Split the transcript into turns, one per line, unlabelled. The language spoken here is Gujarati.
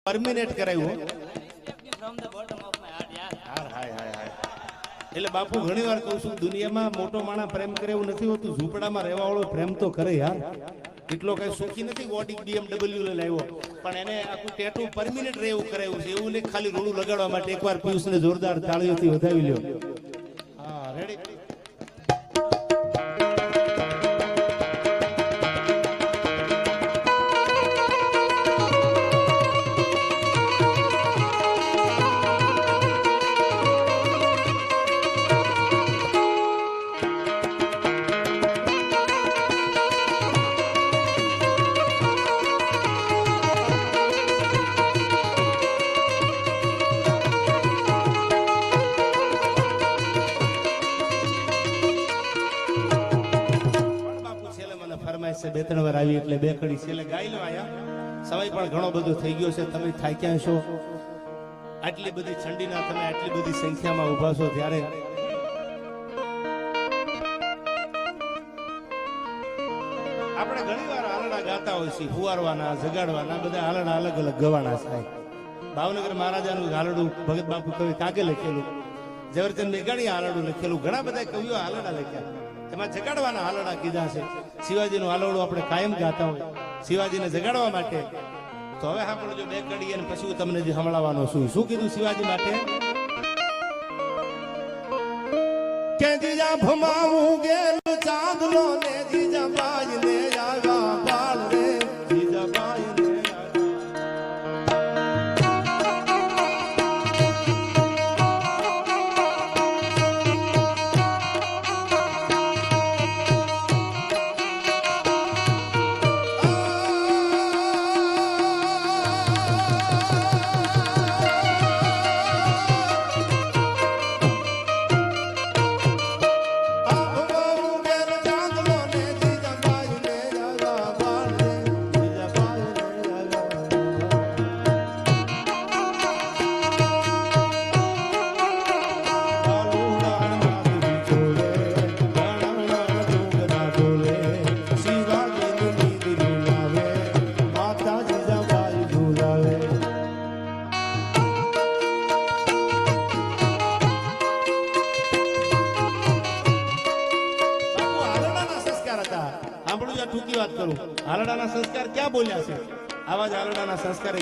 પરમિનેટ કરાવ્યું. એટલે બાપુ ઘણી વાર કહું છું, દુનિયામાં મોટો માણસ પ્રેમ કરે એવું નથી હોતું, ઝૂંપડામાં રહેવા વાળો પ્રેમ તો કરે યાર. એટલો કઈ સુખી નથી ઓડી BMW લઈને આવ્યો, પણ એને આખું ટેટુ પરમિનેટ રહે એવું કરાવ્યું છે. એવું નહીં ખાલી રોડું લગાડવા માટે. એકવાર પિયુષને જોરદાર તાળીઓથી વધાવી લ્યો. હા, રેડી. બે ત્રણ વાર આવી એટલે બે કડી છેલ્લે ગાઈ લો. આયા સમય પણ ઘણો બધો થઈ ગયો છે. તમે થાક્યા છો, આટલી બધી ઠંડીના તમે આટલી બધી સંખ્યામાં ઉભા છો, ત્યારે આપણે ઘણી વાર આલડા ગાતા હોય છે. ફુવારવાના, જગાડવાના, બધા આલડા અલગ અલગ ગવાના થાય. ભાવનગર મહારાજાનું આલડું ભગત બાપુ કવિ કાગે લખેલું, ઝવેરચંદ મેઘાણીએ આલડું લખેલું, ઘણા બધા કવિઓ આલડા લખ્યા. તેમાં જગાડવાના આલડા કીધા છે. શિવાજીનું આલડું આપણે કાયમ ગાતા હોય શિવાજીને જગાડવા માટે. તો હવે સાંભળજો બે કડી અને પછી હું તમને જે સંભળાવવાનો છું. શું કીધું શિવાજી માટે? કે જીજા ભમાવું ગેલું ચાંદલો ને જીજા બાઈ ને આવ્યા બાળ રે, જીજા બાઈ ને ટૂંકી વાત કરું. હાલડાના સંસ્કાર ક્યાં બોલ્યા છે? આવા જ હાલડાના સંસ્કાર